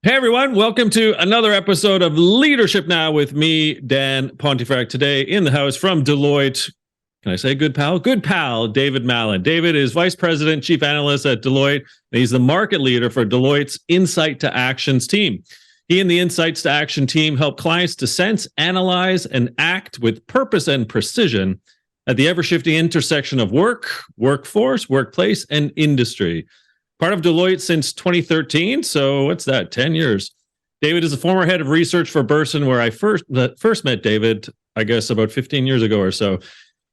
Hey everyone, welcome to another episode of Leadership Now with me, Dan Pontefract. Today in the house from Deloitte. Can I say good pal? Good pal, David Mallon. David is Vice President, Chief Analyst at Deloitte, and he's the market leader for Deloitte's Insight to Actions team. He and the Insights to Action team help clients to sense, analyze, and act with purpose and precision at the ever-shifting intersection of work, workforce, workplace, and industry. Part of Deloitte since 2013, so what's that, 10 years. David is a former head of research for Bersin, where I first met David, I guess about 15 years ago or so.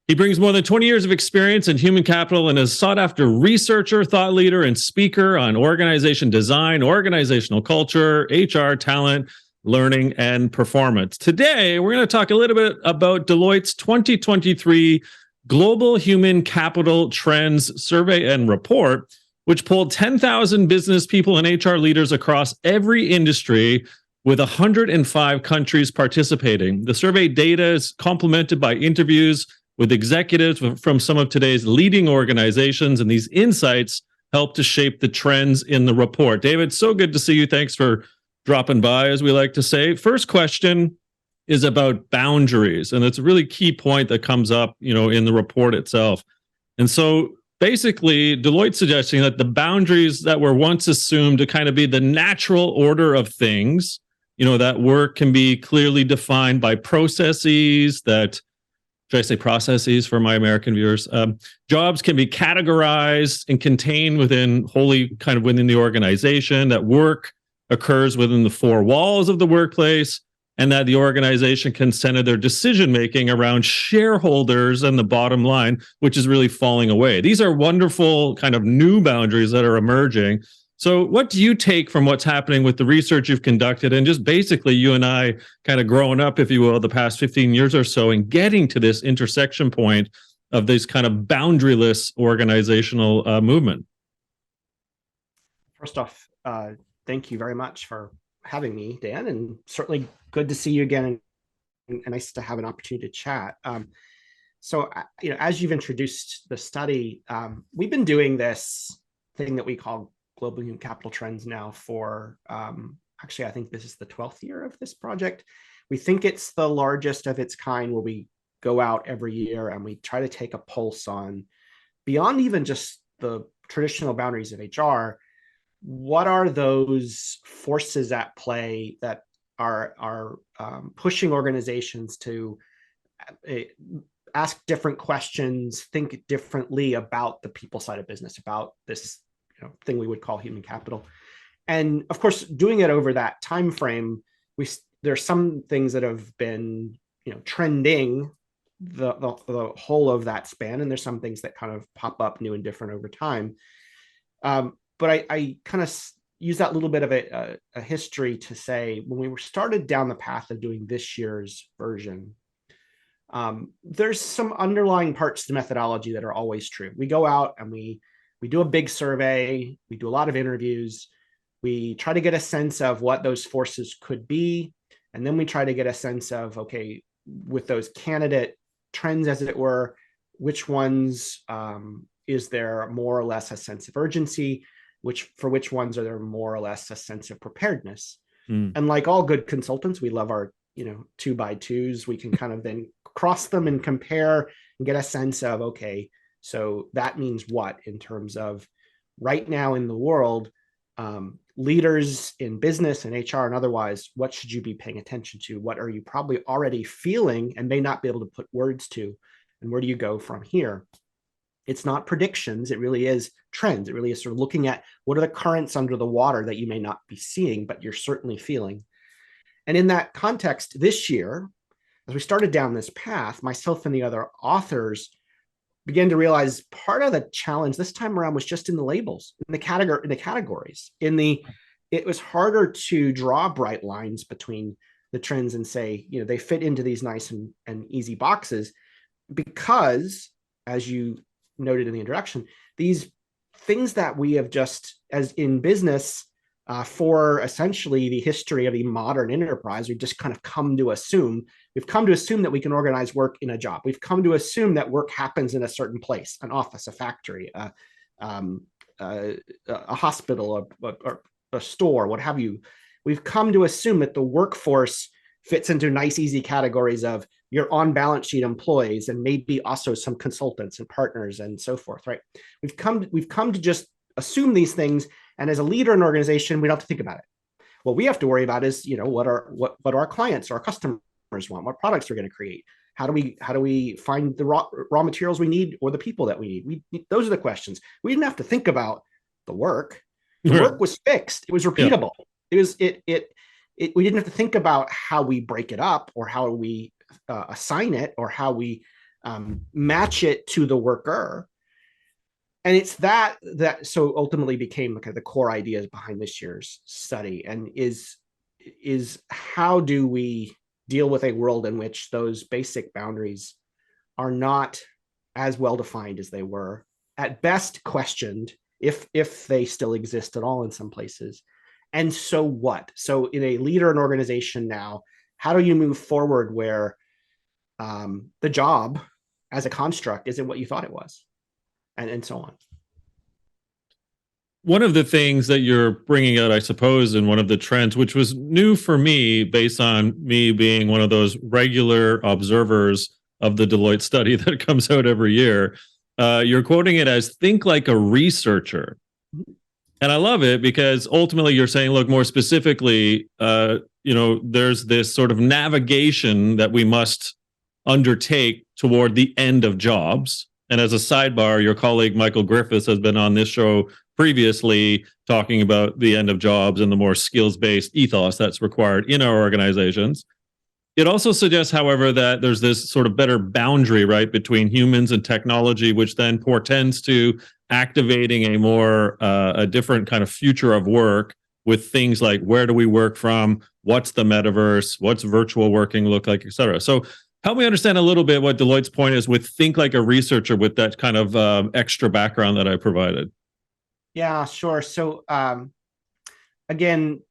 He brings more than 20 years of experience in human capital and is a sought-after researcher, thought leader, and speaker on organization design, organizational culture, HR, talent, learning, and performance. Today, we're going to talk a little bit about Deloitte's 2023 Global Human Capital Trends Survey and Report, which polled 10,000 business people and HR leaders across every industry with 105 countries participating. The survey data is complemented by interviews with executives from some of today's leading organizations, and these insights help to shape the trends in the report. David, so good to see you. Thanks for dropping by, as we like to say. First question is about boundaries, and it's a really key point that comes up, in the report itself. And so basically, Deloitte's suggesting that the boundaries that were once assumed to kind of be the natural order of things, that work can be clearly defined by processes, that, should I say processes for my American viewers? Jobs can be categorized and contained within the organization, that work occurs within the four walls of the workplace, and that the organization can center their decision-making around shareholders and the bottom line, which is really falling away. These are wonderful kind of new boundaries that are emerging. So what do you take from what's happening with the research you've conducted, and just basically you and I kind of growing up, if you will, the past 15 years or so, and getting to this intersection point of this kind of boundaryless organizational movement? First off, thank you very much for having me, Dan, and certainly good to see you again, and nice to have an opportunity to chat. So, as you've introduced the study, we've been doing this thing that we call Global Human Capital Trends now for, actually, I think this is the 12th year of this project. We think it's the largest of its kind, where we go out every year and we try to take a pulse on, beyond even just the traditional boundaries of HR, what are those forces at play that are pushing organizations to ask different questions, think differently about the people side of business, about this thing we would call human capital. And of course, doing it over that time frame, there's some things that have been trending the whole of that span, and there's some things that kind of pop up new and different over time. But I kind of use that little bit of a history to say, when we were started down the path of doing this year's version, there's some underlying parts to the methodology that are always true. We go out and we do a big survey, we do a lot of interviews, we try to get a sense of what those forces could be, and then we try to get a sense of, okay, with those candidate trends, as it were, which ones is there more or less a sense of urgency, for which ones are there more or less a sense of preparedness. And like all good consultants, we love our 2x2s. We can kind of then cross them and compare and get a sense of, okay, so that means what in terms of right now in the world, leaders in business and HR and otherwise, what should you be paying attention to? What are you probably already feeling and may not be able to put words to? And where do you go from here? It's not predictions. It really is trends. It really is sort of looking at what are the currents under the water that you may not be seeing, but you're certainly feeling. And in that context, this year, as we started down this path, myself and the other authors began to realize part of the challenge this time around was just in the labels, in the categories. It was harder to draw bright lines between the trends and say, they fit into these nice and easy boxes, because, as you noted in the introduction, these things that we have just, as in business, for essentially the history of the modern enterprise, we've just kind of come to assume. We've come to assume that we can organize work in a job. We've come to assume that work happens in a certain place, an office, a factory, a hospital, a store, what have you. we've come to assume that the workforce fits into nice, easy categories of your on balance sheet employees and maybe also some consultants and partners and so forth, right? We've come to just assume these things, and as a leader in an organization, we don't have to think about it. What we have to worry about is, what our clients, our customers want, what products we're going to create. How do we find the raw materials we need or the people that we need? Those are the questions. We didn't have to think about the work. The work was fixed. It was repeatable. Yeah. We didn't have to think about how we break it up or how we assign it or how we match it to the worker. And it's that so ultimately became kind of the core ideas behind this year's study, and is how do we deal with a world in which those basic boundaries are not as well defined as they were, at best questioned, if they still exist at all in some places. And so what? So in a leader and organization now, how do you move forward where the job as a construct isn't what you thought it was, and so on? One of the things that you're bringing out, I suppose, in one of the trends, which was new for me based on me being one of those regular observers of the Deloitte study that comes out every year, you're quoting it as think like a researcher. And I love it because ultimately you're saying, look, more specifically, there's this sort of navigation that we must undertake toward the end of jobs. And as a sidebar, your colleague Michael Griffiths has been on this show previously talking about the end of jobs and the more skills-based ethos that's required in our organizations. It also suggests, however, that there's this sort of better boundary, right, between humans and technology, which then portends to activating a different kind of future of work with things like where do we work from, what's the metaverse, what's virtual working look like, et cetera. So help me understand a little bit what Deloitte's point is with think like a researcher with that kind of extra background that I provided. Yeah, sure. So again,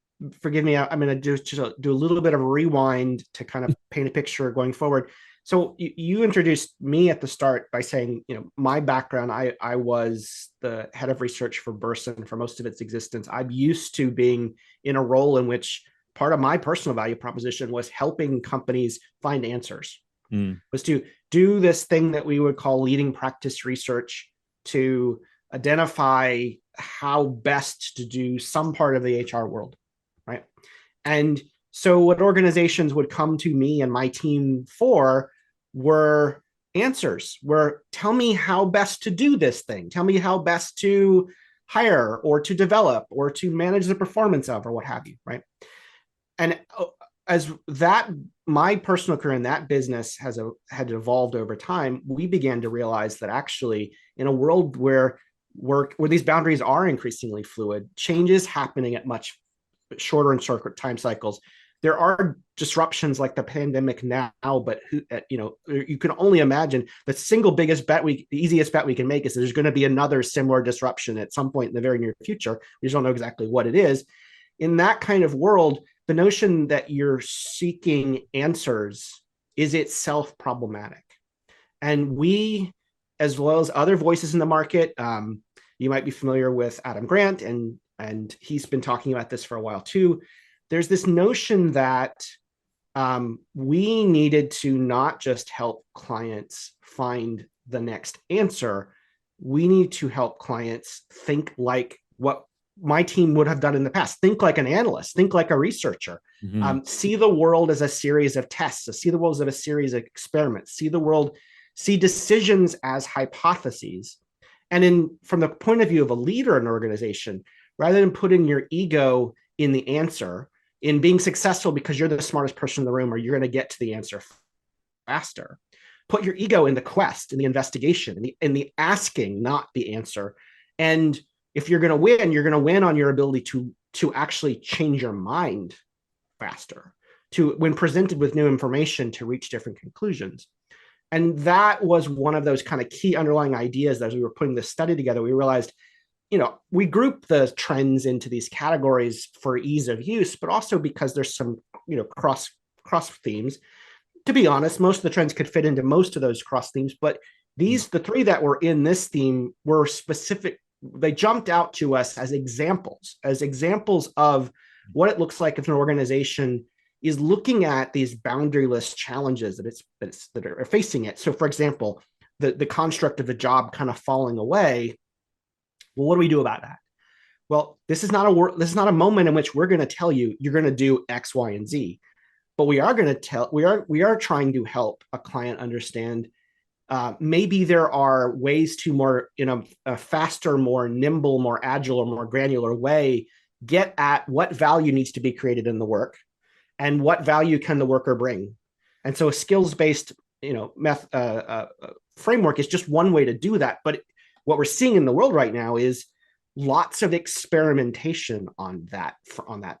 forgive me, I'm going to do a little bit of a rewind to kind of paint a picture going forward. So you introduced me at the start by saying, my background, I was the head of research for Bersin for most of its existence. I'm used to being in a role in which part of my personal value proposition was helping companies find answers, was to do this thing that we would call leading practice research to identify how best to do some part of the HR world, right? And so what organizations would come to me and my team for were answers, tell me how best to do this thing. Tell me how best to hire or to develop or to manage the performance of or what have you, right? And as that, my personal career in that business had evolved over time, we began to realize that actually in a world where these boundaries are increasingly fluid, changes happening at much shorter and shorter time cycles. There are disruptions like the pandemic now, but you can only imagine the single biggest bet the easiest bet we can make is that there's going to be another similar disruption at some point in the very near future. We just don't know exactly what it is. In that kind of world, the notion that you're seeking answers is itself problematic. And we, as well as other voices in the market, you might be familiar with Adam Grant, and he's been talking about this for a while too. There's this notion that we needed to not just help clients find the next answer, we need to help clients think like what my team would have done in the past. Think like an analyst, think like a researcher, see the world as a series of tests, see the world as a series of experiments, see decisions as hypotheses. And from the point of view of a leader in an organization, rather than putting your ego in the answer, in being successful because you're the smartest person in the room or you're going to get to the answer faster, put your ego in the quest, in the investigation, in the asking, not the answer. And if you're going to win on your ability to actually change your mind faster, when presented with new information, to reach different conclusions. And that was one of those kind of key underlying ideas that as we were putting this study together, we realized, we group the trends into these categories for ease of use, but also because there's some, cross themes. To be honest, most of the trends could fit into most of those cross themes, but the three that were in this theme were specific. They jumped out to us as examples of what it looks like if an organization is looking at these boundaryless challenges that are facing it. So, for example, the construct of the job kind of falling away. Well, what do we do about that? Well, this is not a moment in which we're going to tell you you're going to do X, Y, and Z, but we are trying to help a client understand maybe there are ways to more in a faster, more nimble, more agile, or more granular way get at what value needs to be created in the work and what value can the worker bring. And so a skills-based framework is just one way to do that. But what we're seeing in the world right now is lots of experimentation on that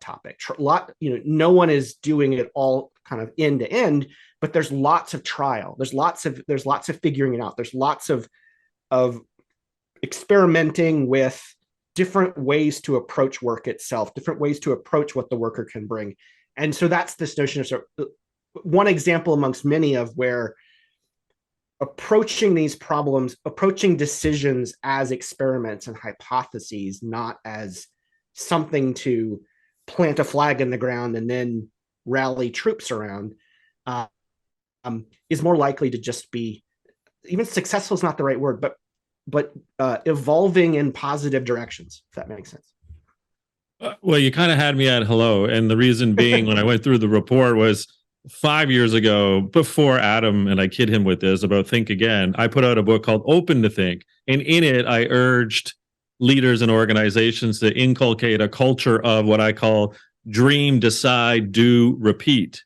topic. No one is doing it all kind of end to end, but there's lots of trial. There's lots of figuring it out. There's lots of experimenting with different ways to approach work itself, different ways to approach what the worker can bring. And so that's this notion of one example amongst many of where approaching these problems, approaching decisions as experiments and hypotheses, not as something to plant a flag in the ground and then rally troops around, is more likely to just be, even successful is not the right word, but evolving in positive directions, if that makes sense. Well, you kind of had me at hello. And the reason being, when I went through the report was 5 years ago, before Adam, and I kid him with this about Think Again, I put out a book called Open to Think. And in it, I urged leaders and organizations to inculcate a culture of what I call dream, decide, do, repeat.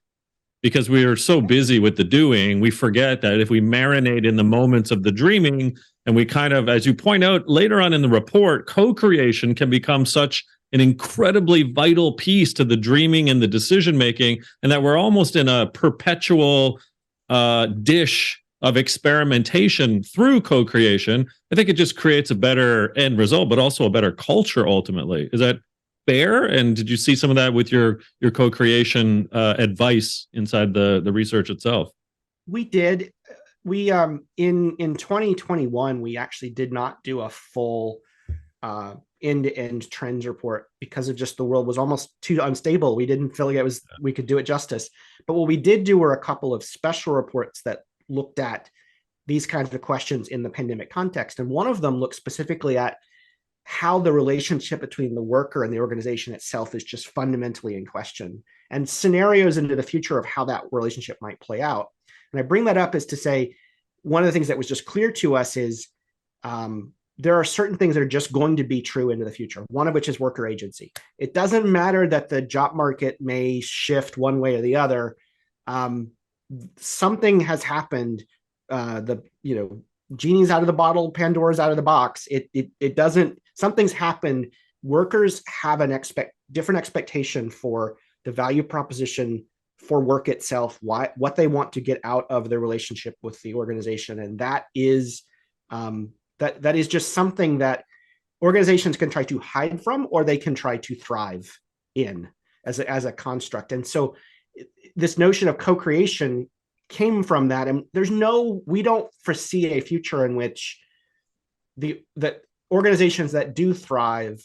Because we are so busy with the doing, we forget that if we marinate in the moments of the dreaming, and we kind of, as you point out later on in the report, co-creation can become such an incredibly vital piece to the dreaming and the decision making, and that we're almost in a perpetual dish of experimentation through co-creation. I think it just creates a better end result, but also a better culture ultimately. Is that fair? And did you see some of that with your co-creation advice inside the research itself? We did. We in 2021, we actually did not do a full end-to-end trends report because of just the world was almost too unstable. We didn't feel like we could do it justice. But what we did do were a couple of special reports that looked at these kinds of questions in the pandemic context. And one of them looked specifically at how the relationship between the worker and the organization itself is just fundamentally in question, and scenarios into the future of how that relationship might play out. And I bring that up is to say, one of the things that was just clear to us is there are certain things that are just going to be true into the future, one of which is worker agency. It doesn't matter that the job market may shift one way or the other. Something has happened. Genie's out of the bottle, Pandora's out of the box. It doesn't, something's happened. Workers have different expectation for the value proposition for work itself, what they want to get out of their relationship with the organization. And that is that is just something that organizations can try to hide from, or they can try to thrive in as a construct. And so this notion of co-creation came from that. And we don't foresee a future in which that organizations that do thrive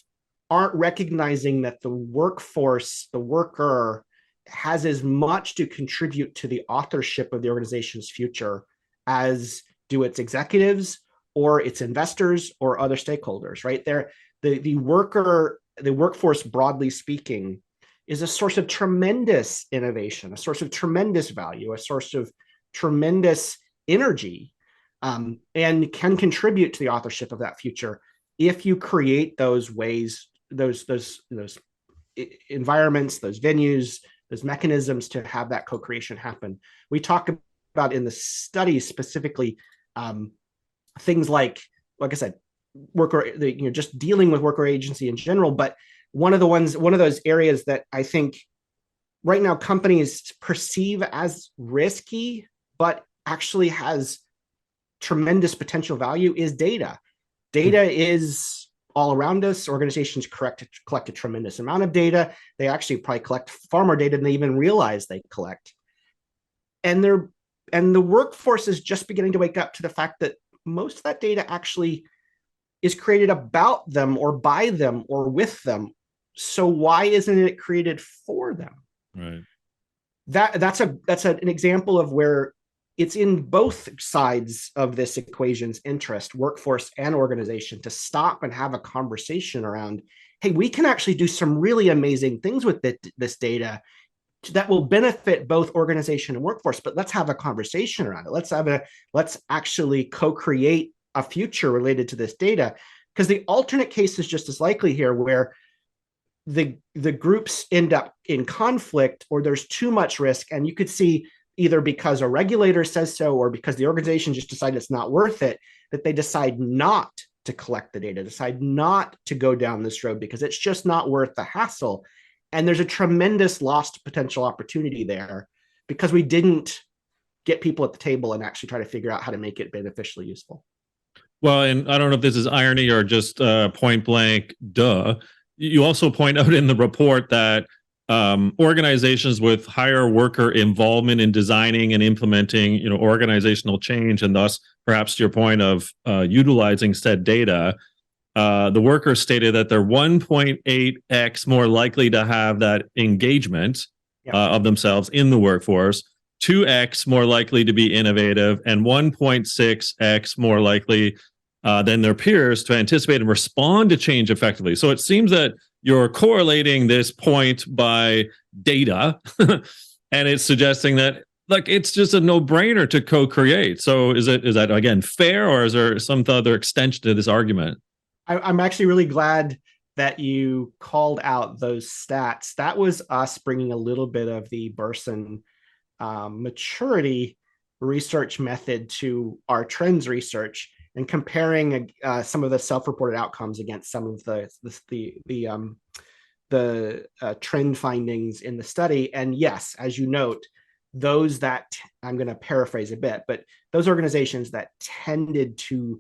aren't recognizing that the workforce, the worker, has as much to contribute to the authorship of the organization's future as do its executives or its investors or other stakeholders, right? The workforce, broadly speaking, is a source of tremendous innovation, a source of tremendous value, a source of tremendous energy, and can contribute to the authorship of that future if you create those ways, those environments, those venues, those mechanisms to have that co-creation happen. We talk about in the study specifically things like I said, just dealing with worker agency in general. But one of those areas that I think right now companies perceive as risky, but actually has tremendous potential value is data. Data is all around us. Organizations collect a tremendous amount of data. They actually probably collect far more data than they even realize they collect. And the workforce is just beginning to wake up to the fact that most of that data actually is created about them or by them or with them So why isn't it created for them? Right. That's an example of where it's in both sides of this equation's interest, workforce and organization, to stop and have a conversation around, hey, we can actually do some really amazing things with this data that will benefit both organization and workforce, but let's have a conversation around it. Let's actually co-create a future related to this data, because the alternate case is just as likely here, where the groups end up in conflict, or there's too much risk, and you could see either because a regulator says so or because the organization just decided it's not worth it, that they decide not to collect the data, decide not to go down this road because it's just not worth the hassle. And there's a tremendous lost potential opportunity there because we didn't get people at the table and actually try to figure out how to make it beneficially useful. Well, and I don't know if this is irony or just point blank, duh. You also point out in the report that organizations with higher worker involvement in designing and implementing, organizational change, and thus perhaps to your point of utilizing said data, the workers stated that they're 1.8x more likely to have that engagement of themselves in the workforce, 2x more likely to be innovative, and 1.6x more likely than their peers to anticipate and respond to change effectively. So it seems that you're correlating this point by data, and it's suggesting that it's just a no-brainer to co-create. So is that again fair, or is there some other extension to this argument? I'm actually really glad that you called out those stats. That was us bringing a little bit of the Bersin maturity research method to our trends research, and comparing some of the self-reported outcomes against some of the trend findings in the study. And yes, as you note, those that, I'm going to paraphrase a bit, but those organizations that tended to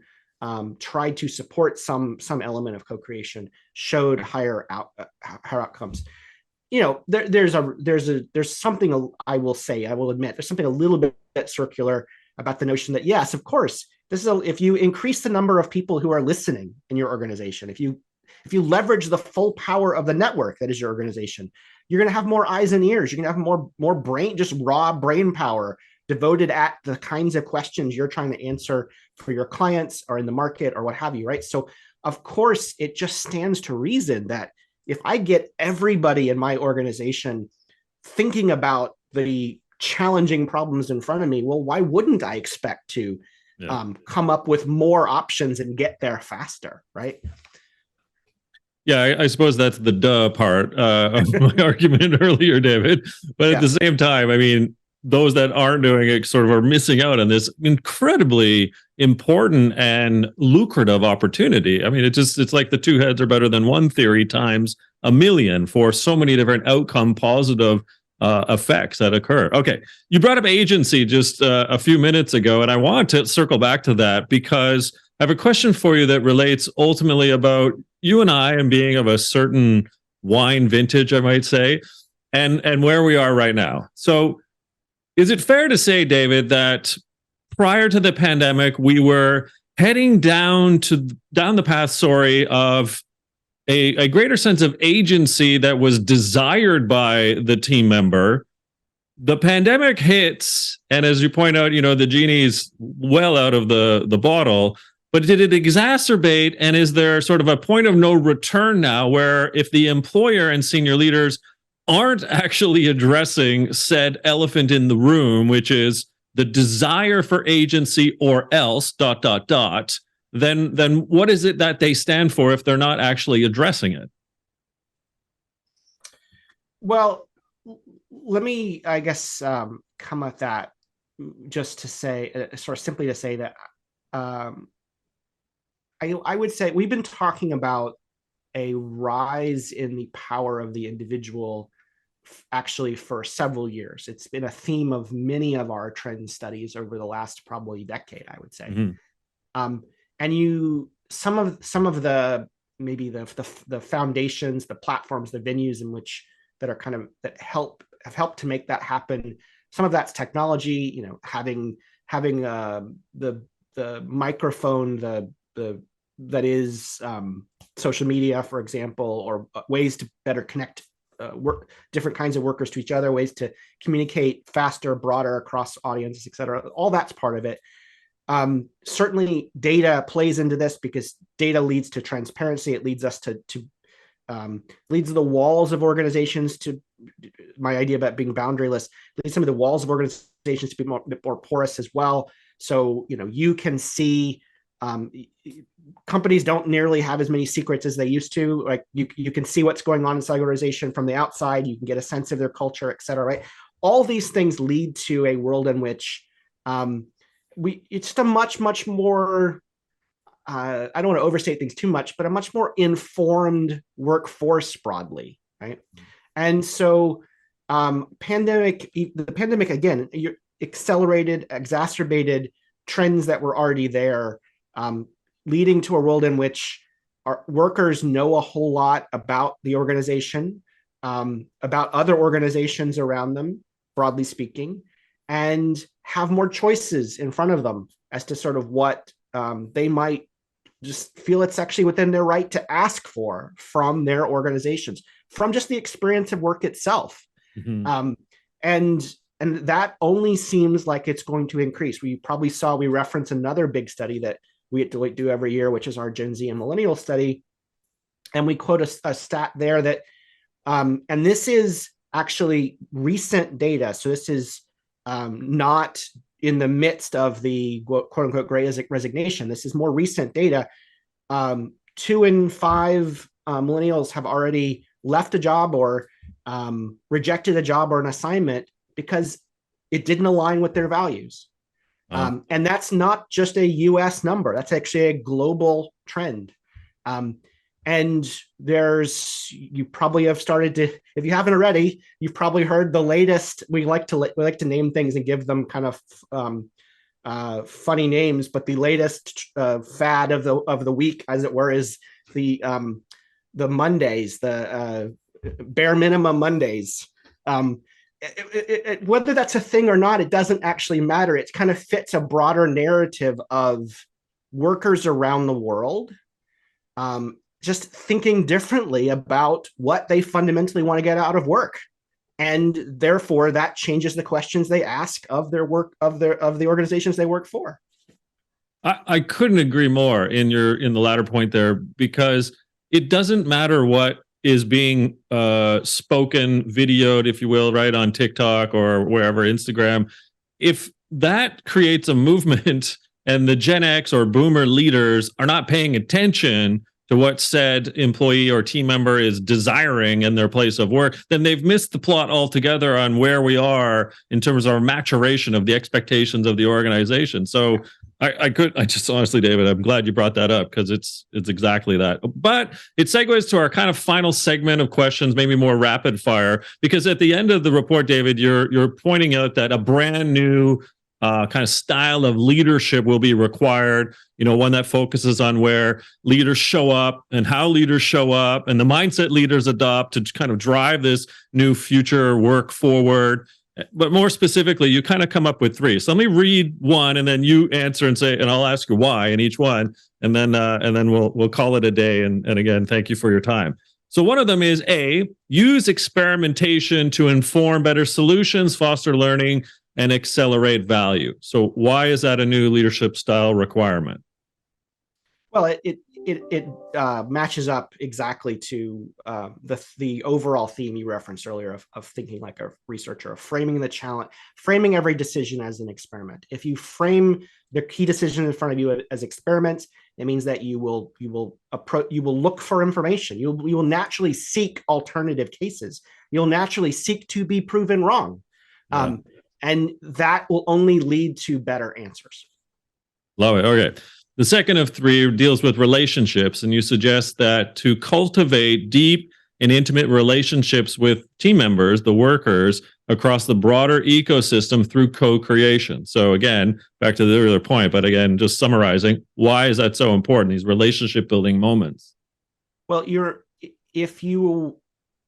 try to support some element of co-creation showed higher outcomes. There's something, I will admit, there's something a little bit circular about the notion that, yes, of course, if you increase the number of people who are listening in your organization, if you leverage the full power of the network that is your organization, you're going to have more eyes and ears. You're going to have more brain, just raw brain power devoted at the kinds of questions you're trying to answer for your clients or in the market or what have you, right? So of course, it just stands to reason that if I get everybody in my organization thinking about the challenging problems in front of me, well, why wouldn't I expect to come up with more options and get there faster, right? Yeah, I suppose that's the duh part of my argument earlier, David. But at the same time, I mean, those that aren't doing it sort of are missing out on this incredibly important and lucrative opportunity. I mean, it's like the two heads are better than one theory times a million for so many different outcome positive effects that occur. Okay, you brought up agency just a few minutes ago, and I want to circle back to that because I have a question for you that relates ultimately about you and I and being of a certain wine vintage, I might say, and where we are right now. So is it fair to say, David, that prior to the pandemic, we were heading down the path, of a greater sense of agency that was desired by the team member? The pandemic hits, and as you point out, the genie's well out of the bottle. But did it exacerbate, and is there sort of a point of no return now where if the employer and senior leaders aren't actually addressing said elephant in the room, which is the desire for agency or else ... then what is it that they stand for if they're not actually addressing it? Well, let me, I guess, come at that just to say, sort of simply to say that I would say we've been talking about a rise in the power of the individual actually for several years. It's been a theme of many of our trend studies over the last probably decade, I would say. Mm-hmm. And some of the maybe the foundations, the platforms, the venues in which that are kind of that have helped to make that happen. Some of that's technology, having the microphone, the that is social media, for example, or ways to better connect different kinds of workers to each other, ways to communicate faster, broader across audiences, et cetera. All that's part of it. Certainly data plays into this because data leads to transparency. It leads us to leads the walls of organizations to my idea about being boundaryless, leads some of the walls of organizations to be more porous as well. So, you can see companies don't nearly have as many secrets as they used to. Like you can see what's going on inside the organization from the outside. You can get a sense of their culture, et cetera, right? All these things lead to a world in which it's just a much more, I don't want to overstate things too much, but a much more informed workforce broadly, right? And so the pandemic, again, accelerated, exacerbated trends that were already there, leading to a world in which our workers know a whole lot about the organization, about other organizations around them, broadly speaking, and have more choices in front of them as to sort of what they might just feel it's actually within their right to ask for from their organizations, from just the experience of work itself. Mm-hmm. And that only seems like it's going to increase. We reference another big study that we at Deloitte do every year, which is our Gen Z and Millennial study. And we quote a stat there that, and this is actually recent data. So this is not in the midst of the quote unquote great resignation. This is more recent data. 2 in 5 millennials have already left a job or rejected a job or an assignment because it didn't align with their values. And that's not just a US number. That's actually a global trend. And you probably have started to, if you haven't already, you've probably heard the latest. We like to name things and give them kind of funny names, but the latest fad of the week, as it were, is the Mondays, the bare minimum Mondays. Whether that's a thing or not, it doesn't actually matter. It kind of fits a broader narrative of workers around the world just thinking differently about what they fundamentally want to get out of work. And therefore, that changes the questions they ask of their work, of the organizations they work for. I couldn't agree more in the latter point there, because it doesn't matter what is being spoken, videoed, if you will, right, on TikTok or wherever, Instagram. If that creates a movement and the Gen X or Boomer leaders are not paying attention to what said employee or team member is desiring in their place of work, then they've missed the plot altogether on where we are in terms of our maturation of the expectations of the organization. So I just honestly, David, I'm glad you brought that up, because it's exactly that. But it segues to our kind of final segment of questions, maybe more rapid fire, because at the end of the report, David, you're pointing out that a brand new kind of style of leadership will be required, one that focuses on where leaders show up and how leaders show up and the mindset leaders adopt to kind of drive this new future work forward. But more specifically, you kind of come up with 3. So let me read one, and then you answer and say, and I'll ask you why in each one, and then we'll call it a day. And again, thank you for your time. So one of them is A, use experimentation to inform better solutions, foster learning, and accelerate value. So why is that a new leadership style requirement? Well, it matches up exactly to the overall theme you referenced earlier of thinking like a researcher, of framing the challenge, framing every decision as an experiment. If you frame the key decision in front of you as experiments, it means that you will look for information. You will naturally seek alternative cases. You'll naturally seek to be proven wrong. Yeah. And that will only lead to better answers. Love it. Okay. The second of 3 deals with relationships, and you suggest that to cultivate deep and intimate relationships with team members, the workers, across the broader ecosystem through co-creation. So again, back to the earlier point, but again, just summarizing, why is that so important, these relationship building moments? Well, if you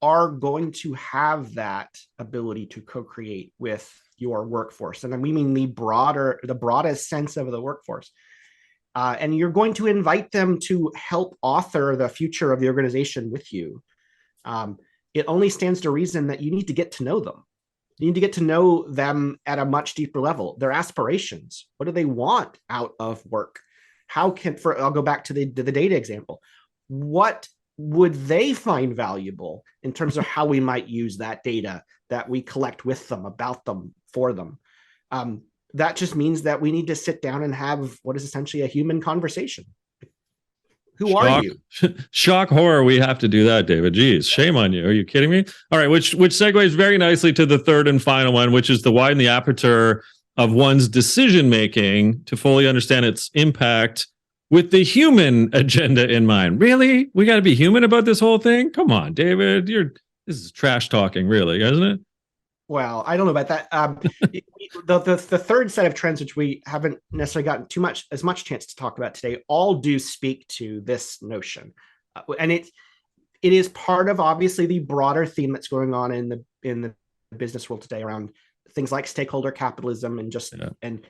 are going to have that ability to co-create with your workforce, and we mean the broadest sense of the workforce, and you're going to invite them to help author the future of the organization with you, it only stands to reason that you need to get to know them. You need to get to know them at a much deeper level. Their aspirations. What do they want out of work? I'll go back to the data example. What would they find valuable in terms of how we might use that data that we collect with them, about them, for them? That just means that we need to sit down and have what is essentially a human conversation. Who are you? Shock horror. We have to do that, David. Geez, shame on you. Are you kidding me? All right, which segues very nicely to the third and final one, which is to widen the aperture of one's decision making to fully understand its impact with the human agenda in mind. Really? We got to be human about this whole thing? Come on, David. This is trash talking, really, isn't it? Well, I don't know about that. The third set of trends, which we haven't necessarily gotten as much chance to talk about today, all do speak to this notion, and it is part of obviously the broader theme that's going on in the business world today around things like stakeholder capitalism and just and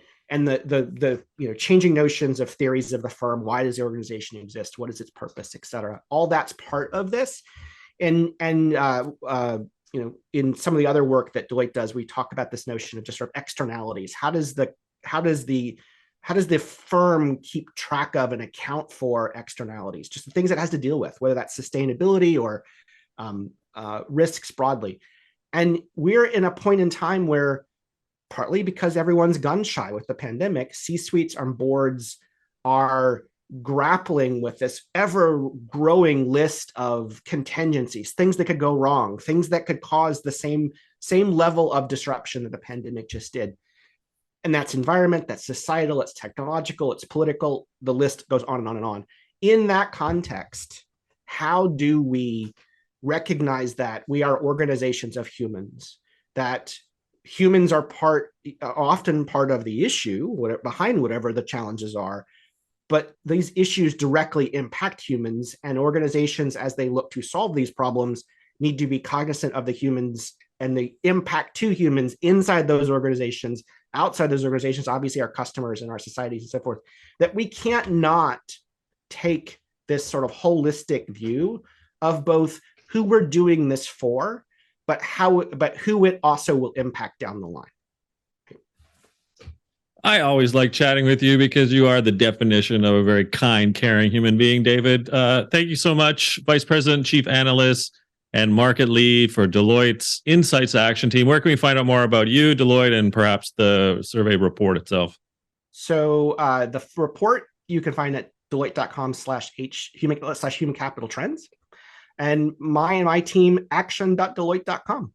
the changing notions of theories of the firm. Why does the organization exist? What is its purpose, et cetera? All that's part of this, and in some of the other work that Deloitte does, we talk about this notion of just sort of externalities. How does the firm keep track of and account for externalities, just the things it has to deal with, whether that's sustainability or risks broadly. And we're in a point in time where, partly because everyone's gun shy with the pandemic, C-suites and boards are grappling with this ever growing list of contingencies, things that could go wrong, things that could cause the same level of disruption that the pandemic just did. And that's environment, that's societal, it's technological, it's political, the list goes on and on and on. In that context, how do we recognize that we are organizations of humans, that humans are often part of the issue, behind whatever the challenges are, but these issues directly impact humans, and organizations, as they look to solve these problems, need to be cognizant of the humans and the impact to humans inside those organizations, outside those organizations, obviously our customers and our societies and so forth, that we can't not take this sort of holistic view of both who we're doing this for, but who it also will impact down the line. I always like chatting with you because you are the definition of a very kind, caring human being, David. Thank you so much, Vice President, Chief Analyst, and Market Lead for Deloitte's Insights Action Team. Where can we find out more about you, Deloitte, and perhaps the survey report itself? So the report you can find at deloitte.com/human capital trends, and my team action.deloitte.com.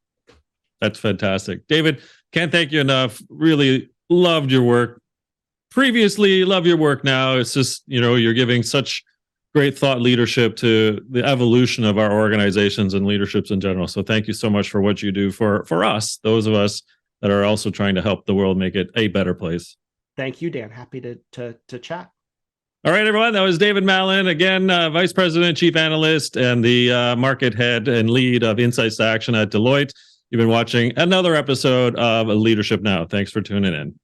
That's fantastic. David, can't thank you enough. Really loved your work previously, love your work now. It's just, you're giving such great thought leadership to the evolution of our organizations and leaderships in general. So thank you so much for what you do for us, those of us that are also trying to help the world make it a better place. Thank you, Dan. Happy to chat. All right, everyone. That was David Mallon, again, Vice President, Chief Analyst, and the Market Head and Lead of Insights to Action at Deloitte. You've been watching another episode of Leadership Now. Thanks for tuning in.